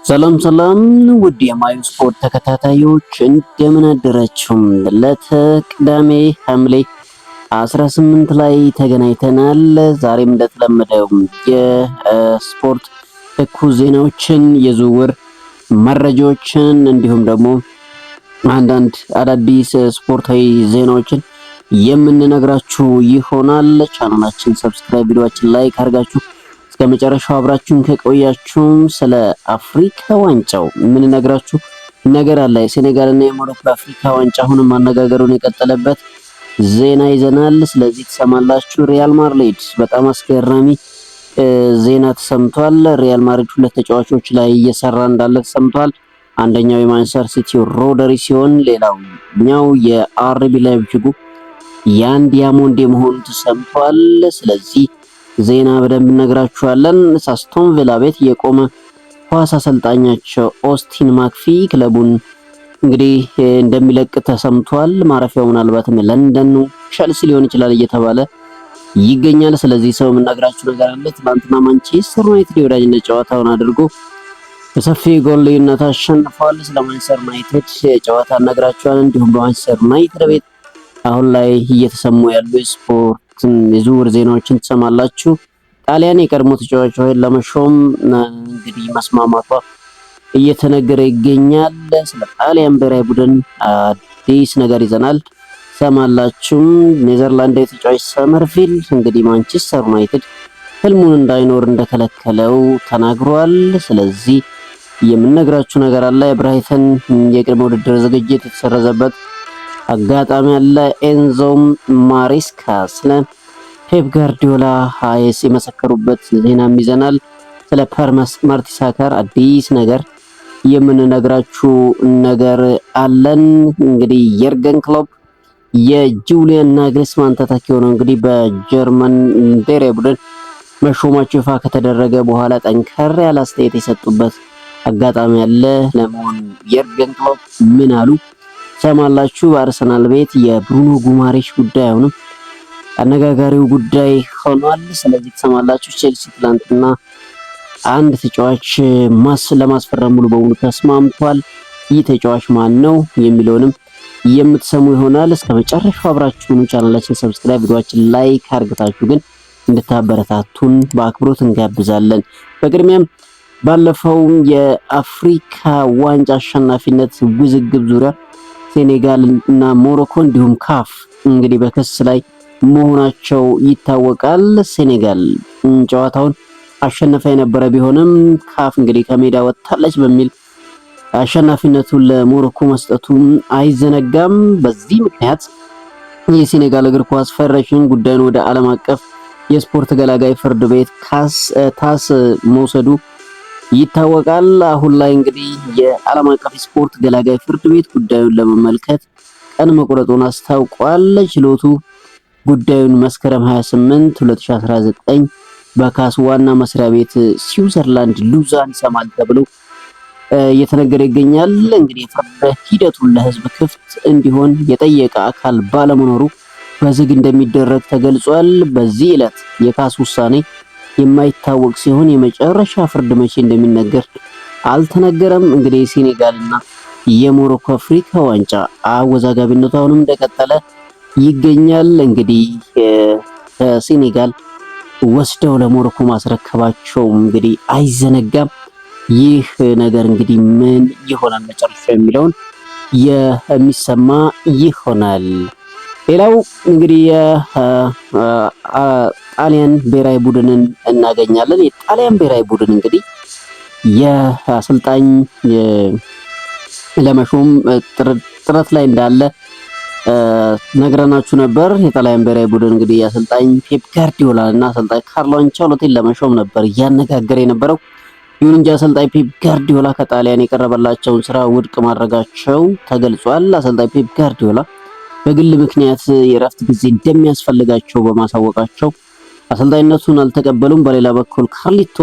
ሰላም ሰላም ውድ የማዩ ስፖርት ተከታታዮች እንደምን አደራችሁ? ለተቅዳሜ ሐምሌ 18 ላይ ተገናኝተናል። ዛሬም እንደተለመደው የስፖርት ትኩስ ዜናዎችን፣ የዝውውር መረጃዎችን እንዲሁም ደግሞ አንዳንድ አዳዲስ ስፖርታዊ ዜናዎችን የምንነግራችሁ ይሆናል። ቻናላችን ሰብስክራይብ፣ ቪዲዮአችን ላይክ አድርጋችሁ እስከ መጨረሻው አብራችሁን ከቆያችሁ ስለ አፍሪካ ዋንጫው የምንነግራችሁ ነገር አለ። የሴኔጋልና የሞሮኮ አፍሪካ ዋንጫ አሁንም ማነጋገሩን የቀጠለበት ዜና ይዘናል። ስለዚህ ትሰማላችሁ። ሪያል ማድሪድ በጣም አስገራሚ ዜና ተሰምቷል። ሪያል ማድሪድ ሁለት ተጫዋቾች ላይ እየሰራ እንዳለ ተሰምቷል። አንደኛው የማንቸስተር ሲቲው ሮደሪ ሲሆን ሌላኛው የአርቢ ላይፕዚጉ ያን ዲያሞንድ መሆኑ ተሰምቷል። ስለዚህ ዜና በደንብ እነግራችኋለን። አስቶን ቪላ ቤት የቆመ ኳስ አሰልጣኛቸው ኦስቲን ማክፊ ክለቡን እንግዲህ እንደሚለቅ ተሰምቷል። ማረፊያው ምናልባትም ለንደን ነው፣ ቸልሲ ሊሆን ይችላል እየተባለ ይገኛል። ስለዚህ ሰው የምነግራችሁ ነገር አለ። ትናንትና ማንቸስተር ዩናይትድ የወዳጅነት ጨዋታውን አድርጎ በሰፊ ጎል ልዩነት አሸንፏል። ስለ ማንቸስተር ዩናይትድ ጨዋታ እነግራችኋለን። እንዲሁም በማንቸስተር ዩናይትድ ቤት አሁን ላይ እየተሰሙ ያሉ የስፖርት የዝውውር ዜናዎችን ትሰማላችሁ። ጣሊያን የቀድሞ ተጫዋቾችን ለመሾም እንግዲህ መስማማቷ እየተነገረ ይገኛል። ስለ ጣሊያን ብሔራዊ ቡድን አዲስ ነገር ይዘናል ትሰማላችሁ። ኔዘርላንዳዊ ተጫዋች ሰመርፊልድ እንግዲህ ማንቸስተር ዩናይትድ ህልሙን እንዳይኖር እንደከለከለው ተናግሯል። ስለዚህ የምነግራችሁ ነገር አለ። የብራይተን የቅድመ ውድድር ዝግጅት የተሰረዘበት አጋጣሚ አለ። ኤንዞ ማሬስካ ስለ ፔፕ ጋርዲዮላ የመሰከሩበት ዜናም ይዘናል። ስለ ፐር መርቲሳከር አዲስ ነገር የምንነግራችሁ ነገር አለን። እንግዲህ የርገን ክሎፕ የጁሊያን ናግልስማን ተተኪ ሆነው እንግዲህ በጀርመን ብሔራዊ ቡድን መሾማቸው ይፋ ከተደረገ በኋላ ጠንከር ያለ አስተያየት የሰጡበት አጋጣሚ አለ። ለመሆኑ የርገን ክሎፕ ምን አሉ? ሰማላችሁ። በአርሰናል ቤት የብሩኖ ጉማሬሽ ጉዳይ አሁንም አነጋጋሪው ጉዳይ ሆኗል። ስለዚህ ተሰማላችሁ። ቼልሲ ትላንትና አንድ ተጫዋች ለማስፈረም ሙሉ በሙሉ ተስማምቷል። ይህ ተጫዋች ማን ነው የሚለውንም የምትሰሙ ይሆናል። እስከ መጨረሻው አብራችሁኑ ቻናላችን ሰብስክራይብ፣ ቪዲዮአችን ላይክ አድርጋችሁ ግን እንድታበረታቱን በአክብሮት እንጋብዛለን። በቅድሚያም ባለፈው የአፍሪካ ዋንጫ አሸናፊነት ውዝግብ ዙሪያ ሴኔጋል እና ሞሮኮ እንዲሁም ካፍ እንግዲህ በክስ ላይ መሆናቸው ይታወቃል። ሴኔጋል ጨዋታውን አሸነፈ የነበረ ቢሆንም ካፍ እንግዲህ ከሜዳ ወጣለች በሚል አሸናፊነቱን ለሞሮኮ መስጠቱ አይዘነጋም። በዚህ ምክንያት የሴኔጋል እግር ኳስ ፌዴሬሽን ጉዳዩን ወደ ዓለም አቀፍ የስፖርት ገላጋይ ፍርድ ቤት ታስ መውሰዱ ይታወቃል። አሁን ላይ እንግዲህ የዓለም አቀፍ ስፖርት ገላጋይ ፍርድ ቤት ጉዳዩን ለመመልከት ቀን መቁረጡን አስታውቋል። ችሎቱ ጉዳዩን መስከረም 28 2019 በካስ ዋና መስሪያ ቤት ስዊዘርላንድ ሉዛን ይሰማል ተብሎ እየተነገረ ይገኛል። እንግዲህ የፍርድ ሂደቱን ለሕዝብ ክፍት እንዲሆን የጠየቀ አካል ባለመኖሩ በዝግ እንደሚደረግ ተገልጿል። በዚህ ዕለት የካስ ውሳኔ የማይታወቅ ሲሆን የመጨረሻ ፍርድ መቼ እንደሚነገር አልተነገረም። እንግዲህ የሴኔጋልና የሞሮኮ አፍሪካ ዋንጫ አወዛጋቢነቱ አሁንም እንደቀጠለ ይገኛል። እንግዲህ ከሴኔጋል ወስደው ለሞሮኮ ማስረከባቸው እንግዲህ አይዘነጋም። ይህ ነገር እንግዲህ ምን ይሆናል መጨረሻ የሚለውን የሚሰማ ይሆናል። ሌላው እንግዲህ የጣሊያን ብሔራዊ ቡድንን እናገኛለን። የጣሊያን ብሔራዊ ቡድን እንግዲህ የአሰልጣኝ ለመሾም ጥረት ላይ እንዳለ ነግረናችሁ ነበር። የጣሊያን ብሔራዊ ቡድን እንግዲህ የአሰልጣኝ ፔፕ ጋርዲዮላ እና አሰልጣኝ ካርሎ አንቸሎቲን ለመሾም ነበር እያነጋገረ የነበረው። ይሁን እንጂ አሰልጣኝ ፔፕ ጋርዲዮላ ከጣሊያን የቀረበላቸውን ስራ ውድቅ ማድረጋቸው ተገልጿል። አሰልጣኝ ፔፕ ጋርዲዮላ በግል ምክንያት የእረፍት ጊዜ እንደሚያስፈልጋቸው በማሳወቃቸው አሰልጣኝነቱን አልተቀበሉም። በሌላ በኩል ካርሊቶ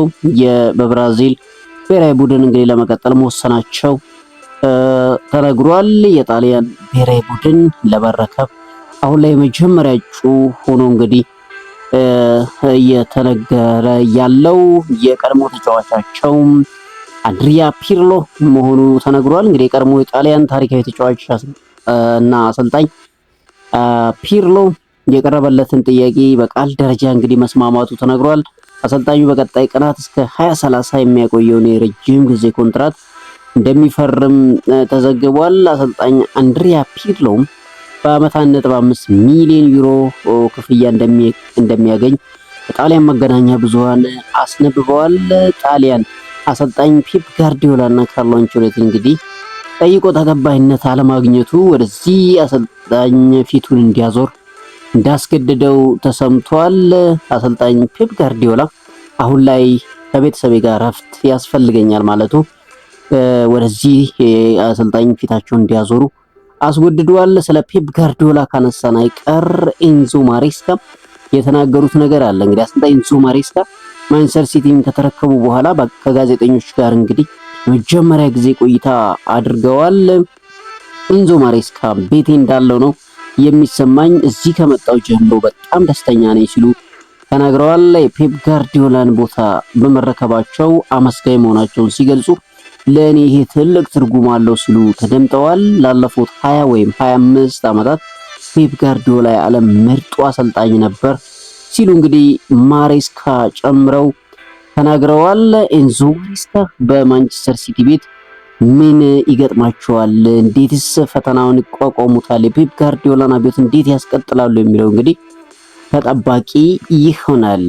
በብራዚል ብሔራዊ ቡድን እንግዲህ ለመቀጠል መወሰናቸው ተነግሯል። የጣሊያን ብሔራዊ ቡድን ለመረከብ አሁን ላይ የመጀመሪያ እጩ ሆኖ እንግዲህ እየተነገረ ያለው የቀድሞ ተጫዋቻቸው አንድሪያ ፒርሎ መሆኑ ተነግሯል። እንግዲህ የቀድሞ የጣሊያን ታሪካዊ ተጫዋች እና አሰልጣኝ ፒርሎ የቀረበለትን ጥያቄ በቃል ደረጃ እንግዲህ መስማማቱ ተነግሯል። አሰልጣኙ በቀጣይ ቀናት እስከ 2030 የሚያቆየውን የረጅም ጊዜ ኮንትራት እንደሚፈርም ተዘግቧል። አሰልጣኝ አንድሪያ ፒርሎም በአመት 1.5 ሚሊዮን ዩሮ ክፍያ እንደሚያገኝ የጣሊያን መገናኛ ብዙሃን አስነብበዋል። ጣሊያን አሰልጣኝ ፔፕ ጋርዲዮላ እና ካርሎ አንቸሎቲ እንግዲህ ጠይቆ ተቀባይነት አለማግኘቱ ወደዚህ አሰልጣኝ ፊቱን እንዲያዞር እንዳስገደደው ተሰምቷል። አሰልጣኝ ፔፕ ጋርዲዮላ አሁን ላይ ከቤተሰቤ ጋር እረፍት ያስፈልገኛል ማለቱ ወደዚህ አሰልጣኝ ፊታቸውን እንዲያዞሩ አስወድዷል። ስለ ፔፕ ጋርዲዮላ ካነሳን አይቀር ኤንዞ ማሬስካ የተናገሩት ነገር አለ። እንግዲህ አሰልጣኝ ኤንዞ ማሬስካ ማንቸስተር ሲቲን ከተረከቡ በኋላ ከጋዜጠኞች ጋር እንግዲህ የመጀመሪያ ጊዜ ቆይታ አድርገዋል። ኤንዞ ማሬስካ ቤቴ እንዳለው ነው የሚሰማኝ፣ እዚህ ከመጣው ጀምሮ በጣም ደስተኛ ነኝ ሲሉ ተናግረዋል። የፔፕ ጋርዲዮላን ቦታ በመረከባቸው አመስጋኝ መሆናቸውን ሲገልጹ ለእኔ ይሄ ትልቅ ትርጉም አለው ሲሉ ተደምጠዋል። ላለፉት 20 ወይም 25 ዓመታት ፔፕ ጋርዲዮላ የዓለም ምርጡ አሰልጣኝ ነበር ሲሉ እንግዲህ ማሬስካ ጨምረው ተናግረዋል። ኤንዞ ማሬስካ በማንቸስተር ሲቲ ቤት ምን ይገጥማቸዋል? እንዴትስ ፈተናውን ይቋቋሙታል? የፔፕ ጋርዲዮላን አብዮት እንዴት ያስቀጥላሉ? የሚለው እንግዲህ ተጠባቂ ይሆናል።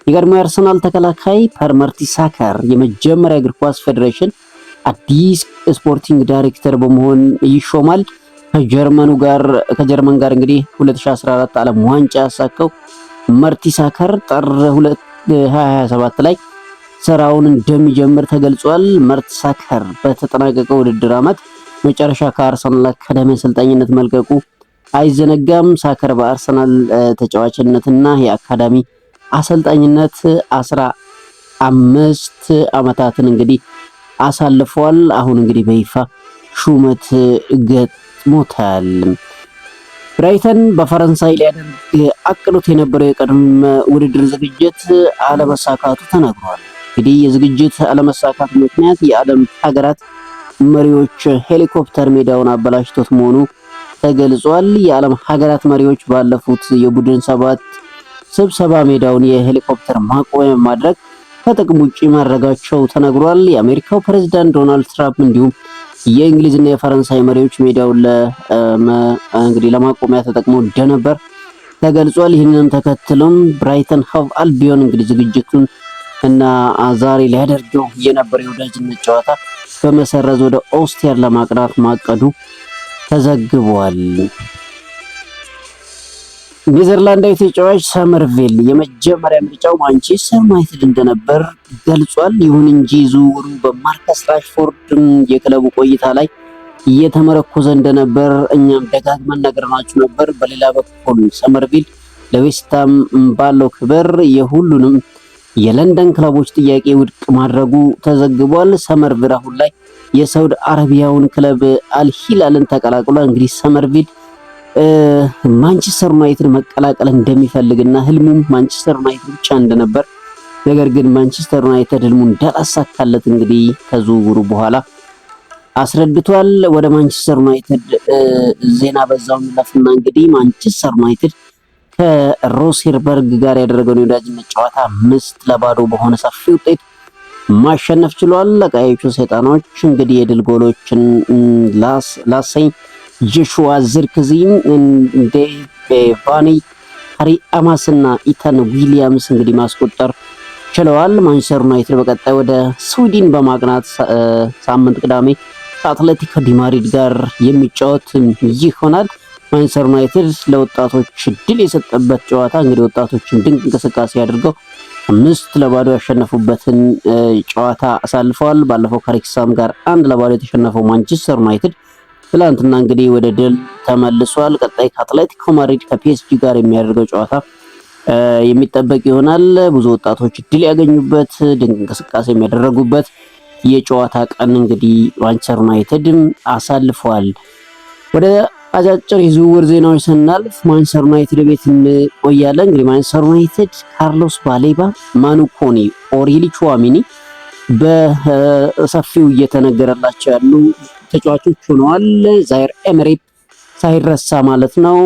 የቀድሞ የአርሰናል ተከላካይ ፐር መርቲሳከር የመጀመሪያ እግር ኳስ ፌዴሬሽን አዲስ ስፖርቲንግ ዳይሬክተር በመሆን ይሾማል። ከጀርመን ጋር እንግዲህ 2014 ዓለም ዋንጫ ያሳካው መርቲሳከር ጥር 2027 ላይ ስራውን እንደሚጀምር ተገልጿል። መርቲሳከር በተጠናቀቀው ውድድር ዓመት መጨረሻ ከአርሰናል አካዳሚ አሰልጣኝነት መልቀቁ አይዘነጋም። ሳከር በአርሰናል ተጫዋችነትና የአካዳሚ አሰልጣኝነት 15 ዓመታትን እንግዲህ አሳልፏል። አሁን እንግዲህ በይፋ ሹመት ገጥሞታል። ብራይተን በፈረንሳይ ሊያደርግ አቅዶት የነበረው የቅድመ ውድድር ዝግጅት አለመሳካቱ ተነግሯል። እንግዲህ የዝግጅት አለመሳካት ምክንያት የዓለም ሀገራት መሪዎች ሄሊኮፕተር ሜዳውን አበላሽቶት መሆኑ ተገልጿል። የዓለም ሀገራት መሪዎች ባለፉት የቡድን ሰባት ስብሰባ ሜዳውን የሄሊኮፕተር ማቆሚያ ማድረግ ከጥቅም ውጪ ማድረጋቸው ተነግሯል። የአሜሪካው ፕሬዝዳንት ዶናልድ ትራምፕ እንዲሁም የእንግሊዝና የፈረንሳይ መሪዎች ሜዳውን እንግዲህ ለማቆሚያ ተጠቅሞ እንደነበር ተገልጿል። ይህንን ተከትሎም ብራይተን ሆቭ አልቢዮን እንግዲህ ዝግጅቱን እና ዛሬ ሊያደርገው የነበረው የወዳጅነት ጨዋታ በመሰረዝ ወደ ኦስቲያር ለማቅናት ማቀዱ ተዘግቧል። ኔዘርላንዳዊ ተጫዋች ሰመርቬል የመጀመሪያ ምርጫው ማንቸስተር ዩናይትድ እንደነበር ገልጿል። ይሁን እንጂ ዝውውሩ በማርከስ ራሽፎርድ የክለቡ ቆይታ ላይ እየተመረኮዘ እንደነበር እኛም ደጋግመን ነግረናችሁ ነበር። በሌላ በኩል ሰመርቬል ለዌስትሃም ባለው ክብር የሁሉንም የለንደን ክለቦች ጥያቄ ውድቅ ማድረጉ ተዘግቧል። ሰመርቬል አሁን ላይ የሳውዲ አረቢያውን ክለብ አልሂላልን ተቀላቅሏል። እንግዲህ ሰመርቬል ማንቸስተር ዩናይትድ መቀላቀል እንደሚፈልግና ህልሙም ማንቸስተር ዩናይትድ ብቻ እንደነበር፣ ነገር ግን ማንቸስተር ዩናይትድ ህልሙን እንዳላሳካለት እንግዲህ ከዝውውሩ በኋላ አስረድቷል። ወደ ማንቸስተር ዩናይትድ ዜና በዛው እንለፍና እንግዲህ ማንቸስተር ዩናይትድ ከሮሴርበርግ ጋር ያደረገውን የወዳጅነት ጨዋታ 5-0 በሆነ ሰፊ ውጤት ማሸነፍ ችሏል። ቀያዮቹ ሰይጣኖች እንግዲህ የድል ጎሎችን ላሰኝ ጆሹዋ ዝርክዚን እንደ ቫኒ ሃሪ አማስና ኢታን ዊሊያምስ እንግዲህ ማስቆጠር ችለዋል። ማንቸስተር ዩናይትድ በቀጣይ ወደ ስዊድን በማቅናት ሳምንት ቅዳሜ ከአትሌቲኮ ዲ ማድሪድ ጋር የሚጫወት ይሆናል። ማንቸስተር ዩናይትድ ለወጣቶች ድል የሰጠበት ጨዋታ እንግዲህ ወጣቶችን ድንቅ እንቅስቃሴ አድርገው 5-0 ያሸነፉበትን ጨዋታ አሳልፈዋል። ባለፈው ከሪክሳም ጋር 1-0 የተሸነፈው ማንቸስተር ዩናይትድ ትላንትና እንግዲህ ወደ ድል ተመልሷል። ቀጣይ ከአትሌቲኮ ማድሪድ ከፒኤስጂ ጋር የሚያደርገው ጨዋታ የሚጠበቅ ይሆናል። ብዙ ወጣቶች ድል ያገኙበት ድንቅ እንቅስቃሴ የሚያደርጉበት የጨዋታ ቀን እንግዲህ ማንቸስተር ዩናይትድ አሳልፈዋል። ወደ አጫጭር የዝውውር ዜናዎች ስናልፍ ማንቸስተር ዩናይትድ ቤት እንቆያለን። እንግዲህ ማንቸስተር ዩናይትድ ካርሎስ ባሌባ፣ ማኑ ኮኒ፣ ኦሬሊ ቹዋሚኒ በሰፊው እየተነገረላቸው ያሉ ተጫዋቾች ሆነዋል። ዛይር ኤምሪ ሳይረሳ ማለት ነው።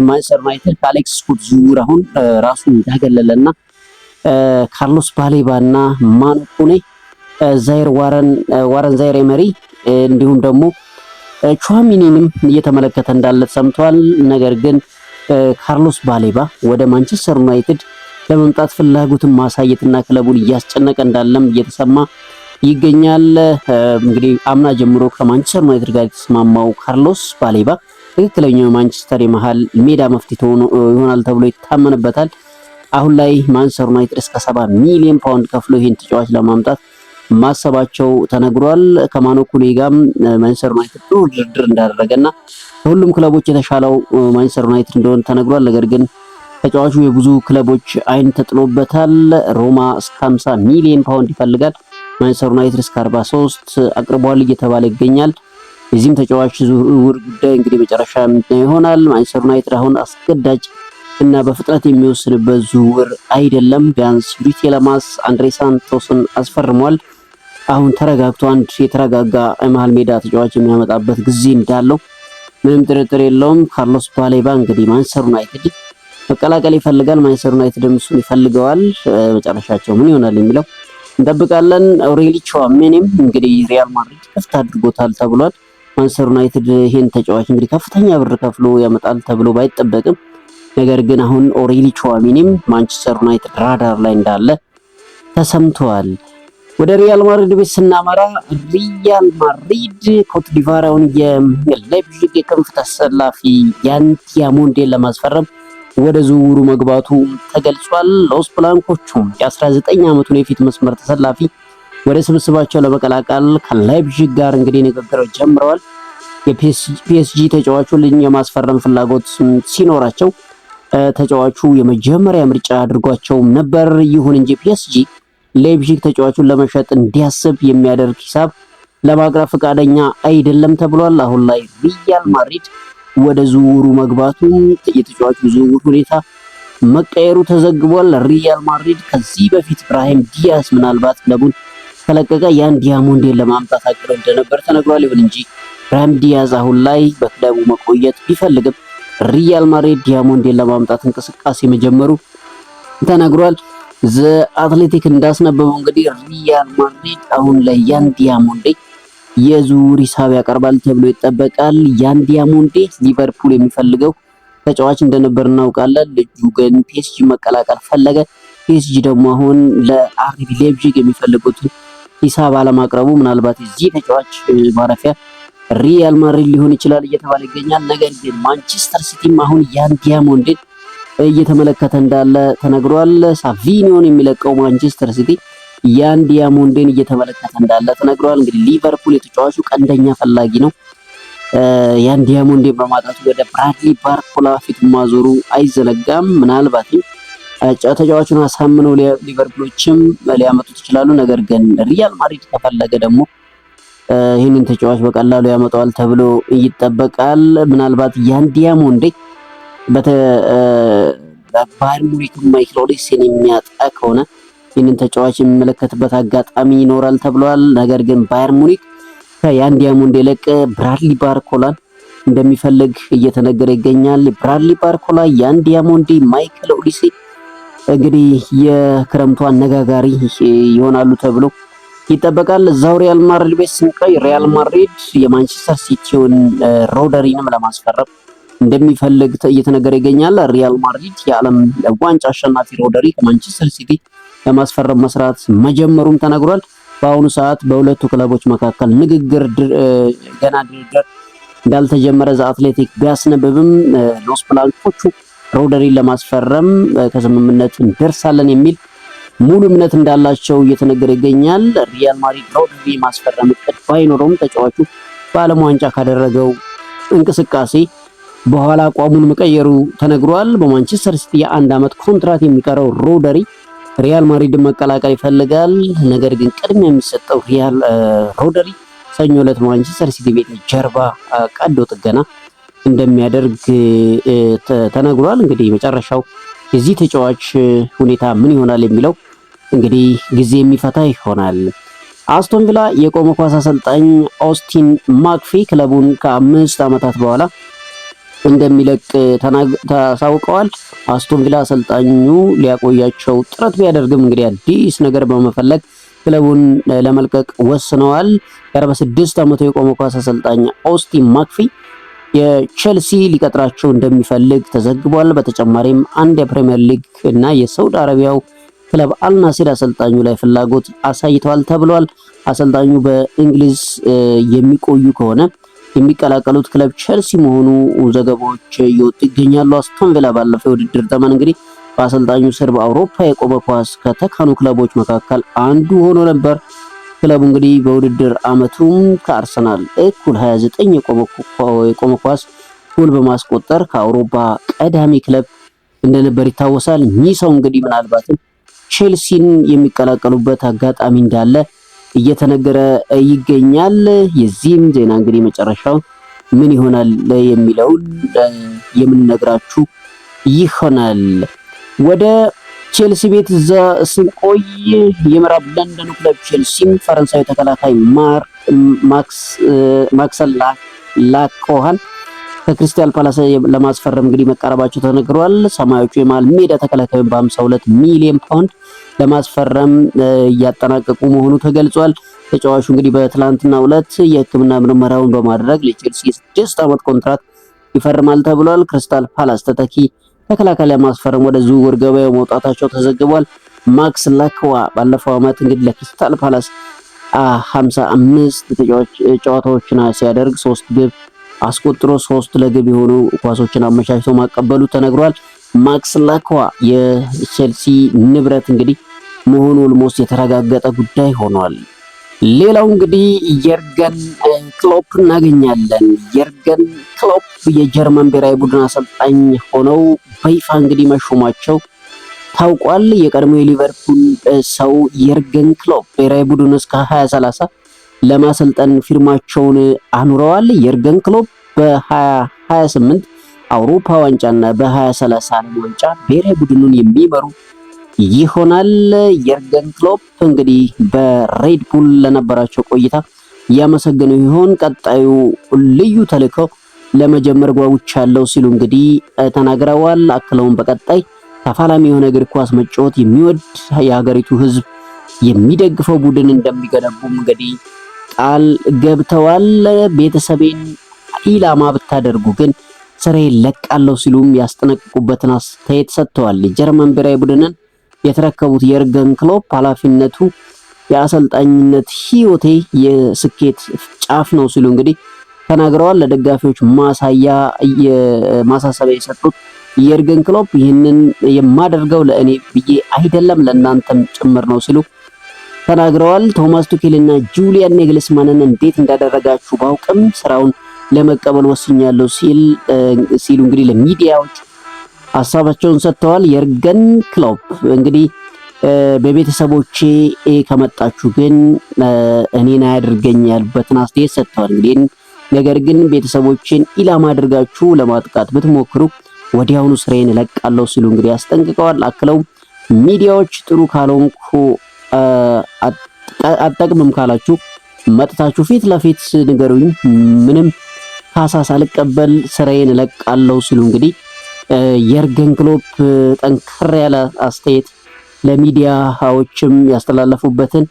ማንቸስተር ዩናይትድ ከአሌክስ ስኮት ዝውውር አሁን ራሱን እንዳገለለና ካርሎስ ባሌባ እና ማኑ ኮኔ ዋረን ዛይር ኤመሪ እንዲሁም ደግሞ ቹዋሚኒንም እየተመለከተ እንዳለ ሰምቷል። ነገር ግን ካርሎስ ባሌባ ወደ ማንቸስተር ዩናይትድ ለመምጣት ፍላጎትን ማሳየትና ክለቡን እያስጨነቀ እንዳለም እየተሰማ ይገኛል። እንግዲህ አምና ጀምሮ ከማንቸስተር ዩናይትድ ጋር የተስማማው ካርሎስ ባሌባ ትክክለኛው የማንቸስተር የመሃል ሜዳ መፍትሄ ይሆናል ተብሎ ይታመንበታል። አሁን ላይ ማንቸስተር ዩናይትድ እስከ 70 ሚሊዮን ፓውንድ ከፍሎ ይህን ተጫዋች ለማምጣት ማሰባቸው ተነግሯል። ከማኑ ኮኔ ጋርም ማንቸስተር ዩናይትድ ጥሩ ድርድር እንዳደረገና ከሁሉም ክለቦች የተሻለው ማንቸስተር ዩናይትድ እንደሆነ ተነግሯል። ነገር ግን ተጫዋቹ የብዙ ክለቦች አይን ተጥሎበታል። ሮማ እስከ 50 ሚሊዮን ፓውንድ ይፈልጋል። ማንቸስተር ዩናይትድ እስከ 43 አቅርቧል እየተባለ ይገኛል። የዚህም ተጫዋች ዝውውር ጉዳይ እንግዲህ መጨረሻ ይሆናል። ማንቸስተር ዩናይትድ አሁን አስገዳጅ እና በፍጥነት የሚወስንበት ዝውውር አይደለም። ቢያንስ ብሪቴ ለማስ አንድሬ ሳንቶስን አስፈርሟል። አሁን ተረጋግቶ አንድ የተረጋጋ መሃል ሜዳ ተጫዋች የሚያመጣበት ጊዜ እንዳለው ምንም ጥርጥር የለውም። ካርሎስ ባሌባ እንግዲህ ማንቸስተር ዩናይትድ መቀላቀል ይፈልጋል። ማንቸስተር ዩናይትድም እሱን ይፈልገዋል። መጨረሻቸው ምን ይሆናል የሚለው እንጠብቃለን። ኦሬሊ ቹዋሜኒም እንግዲህ ሪያል ማድሪድ ክፍት አድርጎታል ተብሏል። ማንቸስተር ዩናይትድ ይሄን ተጫዋች እንግዲህ ከፍተኛ ብር ከፍሎ ያመጣል ተብሎ ባይጠበቅም ነገር ግን አሁን ኦሬሊ ቹዋሜኒም ማንቸስተር ዩናይትድ ራዳር ላይ እንዳለ ተሰምቷል። ወደ ሪያል ማድሪድ ቤት ስናመራ ሪያል ማድሪድ ኮት ዲቫራውን የላይፕዚግ የክንፍ ተሰላፊ ያን ዲያሞንዴን ለማስፈረም ወደ ዝውውሩ መግባቱ ተገልጿል። ሎስ ብላንኮቹም የ19 ዓመቱን የፊት መስመር ተሰላፊ ወደ ስብስባቸው ለመቀላቀል ከላይፕዚግ ጋር እንግዲህ ንግግሮች ጀምረዋል። የፒኤስጂ ተጫዋቹን የማስፈረም ፍላጎት ሲኖራቸው ተጫዋቹ የመጀመሪያ ምርጫ አድርጓቸው ነበር። ይሁን እንጂ ፒኤስጂ ላይፕዚግ ተጫዋቹን ለመሸጥ እንዲያስብ የሚያደርግ ሂሳብ ለማቅረብ ፈቃደኛ አይደለም ተብሏል። አሁን ላይ ሪያል ማድሪድ ወደ ዝውውሩ መግባቱ የተጫዋቹ ዝውውር ሁኔታ መቀየሩ ተዘግቧል። ሪያል ማድሪድ ከዚህ በፊት ብራሂም ዲያዝ ምናልባት ክለቡን ከለቀቀ ያን ዲያሞንዴን ለማምጣት አቅዶ እንደነበር ተነግሯል። ይሁን እንጂ ብራሂም ዲያዝ አሁን ላይ በክለቡ መቆየት ቢፈልግም ሪያል ማድሪድ ዲያሞንዴን ለማምጣት እንቅስቃሴ መጀመሩ ተነግሯል። ዘ አትሌቲክ እንዳስነበበው እንግዲህ ሪያል ማድሪድ አሁን ላይ ያን ዲያሞንዴ የዝውውር ሂሳብ ያቀርባል ተብሎ ይጠበቃል። ያን ዲያሞንዴ ሊቨርፑል የሚፈልገው ተጫዋች እንደነበር እናውቃለን። ልጁ ግን ፒኤስጂ መቀላቀል ፈለገ። ፒኤስጂ ደግሞ አሁን ለአርቢ ላይፕዚግ የሚፈልጉትን ሂሳብ አለማቅረቡ ምናልባት እዚህ ተጫዋች ማረፊያ ሪያል ማድሪድ ሊሆን ይችላል እየተባለ ይገኛል። ነገር ግን ማንቸስተር ሲቲም አሁን ያን ዲያሞንዴን እየተመለከተ እንዳለ ተነግሯል። ሳቪኒዮን የሚለቀው ማንቸስተር ሲቲ ያን ዲያሞንዴን እየተመለከተ እንዳለ ተነግሯል። እንግዲህ ሊቨርፑል የተጫዋቹ ቀንደኛ ፈላጊ ነው። ያን ዲያሞንዴን በማጣቱ ወደ ብራድሊ ባርኮላ ፊት ማዞሩ አይዘነጋም። ምናልባትም ተጫዋቹን አሳምነው ሊቨርፑሎችም ሊያመጡት ይችላሉ። ነገር ግን ሪያል ማድሪድ ከፈለገ ደግሞ ይህንን ተጫዋች በቀላሉ ያመጣዋል ተብሎ ይጠበቃል። ምናልባት ያን ዲያሞንዴ ባየር ሙኒክ ማይክል ኦሊሴን የሚያጣ ከሆነ ይህንን ተጫዋች የሚመለከትበት አጋጣሚ ይኖራል ተብሏል። ነገር ግን ባየር ሙኒክ ያን ዲያሞንዴ ለቅ ብራድሊ ባርኮላን እንደሚፈልግ እየተነገረ ይገኛል። ብራድሊ ባርኮላ ያን ዲያሞንዴ ማይክል ኦሊሴ እንግዲህ የክረምቱ አነጋጋሪ ይሆናሉ ተብሎ ይጠበቃል። እዛው ሪያል ማድሪድ ቤት ስንቆይ ሪያል ማድሪድ የማንቸስተር ሲቲውን ሮደሪንም ለማስፈረም እንደሚፈልግ እየተነገረ ይገኛል። ሪያል ማድሪድ የዓለም ዋንጫ አሸናፊ ሮደሪ ከማንቸስተር ሲቲ ለማስፈረም መስራት መጀመሩም ተነግሯል። በአሁኑ ሰዓት በሁለቱ ክለቦች መካከል ንግግር ገና ድርድር እንዳልተጀመረ ዘ አትሌቲክ ቢያስነብብም ሎስ ብላንኮቹ ሮደሪን ለማስፈረም ከስምምነት እንደርሳለን የሚል ሙሉ እምነት እንዳላቸው እየተነገረ ይገኛል። ሪያል ማድሪድ ሮድሪ ማስፈረም እቅድ ባይኖረውም ተጫዋቹ በዓለም ዋንጫ ካደረገው እንቅስቃሴ በኋላ አቋሙን መቀየሩ ተነግሯል። በማንቸስተር ሲቲ የአንድ ዓመት ኮንትራት የሚቀረው ሮድሪ ሪያል ማድሪድን መቀላቀል ይፈልጋል። ነገር ግን ቅድሚያ የሚሰጠው ሮድሪ ሰኞ ዕለት ማንቸስተር ሲቲ ቤት ጀርባ ቀዶ ጥገና እንደሚያደርግ ተነግሯል። እንግዲህ መጨረሻው የዚህ ተጫዋች ሁኔታ ምን ይሆናል የሚለው እንግዲህ ጊዜ የሚፈታ ይሆናል። አስቶን ቪላ የቆመ ኳስ አሰልጣኝ ኦስቲን ማክፊ ክለቡን ከ5 ዓመታት በኋላ እንደሚለቅ ታሳውቀዋል። አስቶን ቪላ አሰልጣኙ ሊያቆያቸው ጥረት ቢያደርግም እንግዲህ አዲስ ነገር በመፈለግ ክለቡን ለመልቀቅ ወስነዋል። የ46 ዓመቱ የቆመ ኳስ አሰልጣኝ ኦስቲን ማክፊ የቼልሲ ሊቀጥራቸው እንደሚፈልግ ተዘግቧል። በተጨማሪም አንድ የፕሪሚየር ሊግ እና የሳውዲ አረቢያው ክለብ አልናሲር አሰልጣኙ ላይ ፍላጎት አሳይተዋል ተብሏል። አሰልጣኙ በእንግሊዝ የሚቆዩ ከሆነ የሚቀላቀሉት ክለብ ቼልሲ መሆኑ ዘገባዎች እየወጡ ይገኛሉ። አስቶን ቪላ ባለፈው የውድድር ዘመን እንግዲህ በአሰልጣኙ ስር በአውሮፓ የቆመ ኳስ ከተካኑ ክለቦች መካከል አንዱ ሆኖ ነበር። ክለቡ እንግዲህ በውድድር ዓመቱም ከአርሰናል እኩል 29 የቆመ ኳስ ጎል በማስቆጠር ከአውሮፓ ቀዳሚ ክለብ እንደነበር ይታወሳል። እኚህ ሰው እንግዲህ ምናልባትም ቼልሲን የሚቀላቀሉበት አጋጣሚ እንዳለ እየተነገረ ይገኛል። የዚህም ዜና እንግዲህ መጨረሻው ምን ይሆናል የሚለውን የምንነግራችሁ ይሆናል። ወደ ቼልሲ ቤት ስንቆይ የምዕራብ ለንደኑ ክለብ ቼልሲም ፈረንሳዊ ተከላካይ ማክሰል ላኮሃን ከክሪስታል ፓላስ ለማስፈረም እንግዲህ መቃረባቸው ተነግሯል። ሰማያዊዎቹ የመሃል ሜዳ ተከላካዩን በ52 ሚሊዮን ፓውንድ ለማስፈረም እያጠናቀቁ መሆኑ ተገልጿል። ተጫዋቹ እንግዲህ በትላንትናው ዕለት የሕክምና ምርመራውን በማድረግ ለቼልሲ የ6 ዓመት ኮንትራት ይፈርማል ተብሏል። ክሪስታል ፓላስ ተተኪ ተከላካይ ለማስፈረም ወደ ዝውውር ገበያው መውጣታቸው ተዘግቧል። ማክስ ላክዋ ባለፈው ዓመት እንግዲህ ለክሪስታል ፓላስ 55 ጨዋታዎችን ሲያደርግ 3 ግብ አስቆጥሮ 3 ለግብ የሆኑ ኳሶችን አመቻችቶ ማቀበሉ ተነግሯል። ማክስ ላክዋ የቼልሲ ንብረት እንግዲህ መሆኑ ኦልሞስት የተረጋገጠ ጉዳይ ሆኗል። ሌላው እንግዲህ የርገን ክሎፕ እናገኛለን። የርገን ክሎፕ የጀርመን ብሔራዊ ቡድን አሰልጣኝ ሆነው በይፋ እንግዲህ መሾማቸው ታውቋል። የቀድሞ የሊቨርፑል ሰው የርገን ክሎፕ ብሔራዊ ቡድን እስከ 2030 ለማሰልጠን ፊርማቸውን አኑረዋል። የርገን ክሎፕ በ2028 አውሮፓ ዋንጫና በ2030 ዓለም ዋንጫ ብሔራዊ ቡድኑን የሚመሩ ይሆናል። የርገን ክሎፕ እንግዲህ በሬድ ቡል ለነበራቸው ቆይታ ያመሰገኑ ይሆን? ቀጣዩ ልዩ ተልዕኮ ለመጀመር ጓጉቻለሁ ሲሉ እንግዲህ ተናግረዋል። አክለውም በቀጣይ ተፋላሚ የሆነ እግር ኳስ መጫወት የሚወድ የሀገሪቱ ሕዝብ የሚደግፈው ቡድን እንደሚገነቡም እንግዲህ ቃል ገብተዋል። ቤተሰቤን ኢላማ ብታደርጉ ግን ስራዬን ለቃለሁ ሲሉም ያስጠነቅቁበትን አስተያየት ሰጥተዋል። የጀርመን ብሔራዊ ቡድንን የተረከቡት የርገን ክሎፕ ኃላፊነቱ የአሰልጣኝነት ህይወቴ የስኬት ጫፍ ነው ሲሉ እንግዲህ ተናግረዋል። ለደጋፊዎች ማሳሰቢያ የሰጡት የርገን ክሎፕ ይህንን የማደርገው ለእኔ ብዬ አይደለም ለእናንተም ጭምር ነው ሲሉ ተናግረዋል። ቶማስ ቱኬል እና ጁሊያን ኔግልስማንን እንዴት እንዳደረጋችሁ ባውቅም ስራውን ለመቀበል ወስኛለሁ ሲሉ እንግዲህ ለሚዲያዎች ሀሳባቸውን ሰጥተዋል። የርገን ክሎፕ እንግዲህ በቤተሰቦቼ ከመጣችሁ ግን እኔን አያድርገኝ ያሉበትን አስተያየት ሰጥተዋል። እንግዲህ ነገር ግን ቤተሰቦቼን ኢላማ አድርጋችሁ ለማጥቃት ብትሞክሩ ወዲያውኑ ስራዬን እለቃለሁ ሲሉ እንግዲህ አስጠንቅቀዋል። አክለውም ሚዲያዎች ጥሩ ካልሆንኩ አጠቅምም ካላችሁ መጥታችሁ ፊት ለፊት ንገሩኝ፣ ምንም ካሳ ሳልቀበል ስራዬን እለቃለሁ ሲሉ እንግዲህ የርገን ክሎፕ ጠንከር ያለ አስተያየት ለሚዲያዎችም ያስተላለፉበትን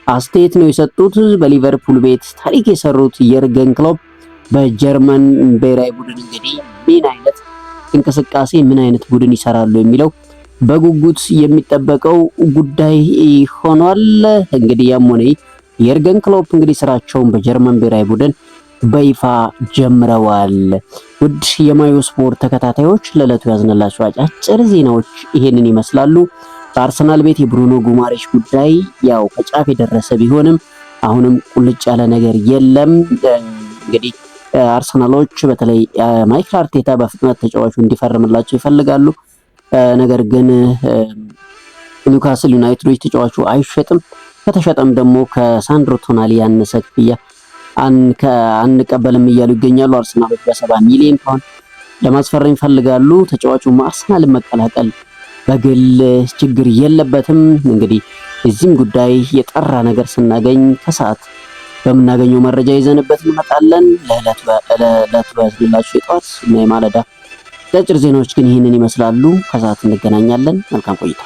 አስተያየት ነው የሰጡት። በሊቨርፑል ቤት ታሪክ የሰሩት የርገን ክሎፕ በጀርመን ብሔራዊ ቡድን እንግዲህ ምን አይነት እንቅስቃሴ ምን አይነት ቡድን ይሰራሉ የሚለው በጉጉት የሚጠበቀው ጉዳይ ሆኗል። እንግዲህ ያም ሆነ የርገን ክሎፕ እንግዲህ ስራቸውን በጀርመን ብሔራዊ ቡድን በይፋ ጀምረዋል። ውድ የማዮ ስፖርት ተከታታዮች ለዕለቱ ያዝነላችሁ አጫጭር ዜናዎች ይሄንን ይመስላሉ። በአርሰናል ቤት የብሩኖ ጉማሬሽ ጉዳይ ያው ከጫፍ የደረሰ ቢሆንም አሁንም ቁልጭ ያለ ነገር የለም። እንግዲህ አርሰናሎች በተለይ ማይክል አርቴታ በፍጥነት ተጫዋቹ እንዲፈርምላቸው ይፈልጋሉ። ነገር ግን ኒውካስል ዩናይትዶች ተጫዋቹ አይሸጥም፣ ከተሸጠም ደግሞ ከሳንድሮ ቶናሊ ያነሰ ክፍያ አንቀበልም እያሉ ይገኛሉ። አርሰናሎች በ70 ሚሊዮን ፓውንድ ለማስፈረም ይፈልጋሉ። ተጫዋቹ አርሰናልን መቀላቀል በግል ችግር የለበትም። እንግዲህ እዚህም ጉዳይ የጠራ ነገር ስናገኝ ከሰዓት በምናገኘው መረጃ ይዘንበት እንመጣለን። ለዕለቱ ያዝንላችሁ የጠዋት እና የማለዳ አጫጭር ዜናዎች ግን ይህንን ይመስላሉ። ከሰዓት እንገናኛለን። መልካም ቆይታ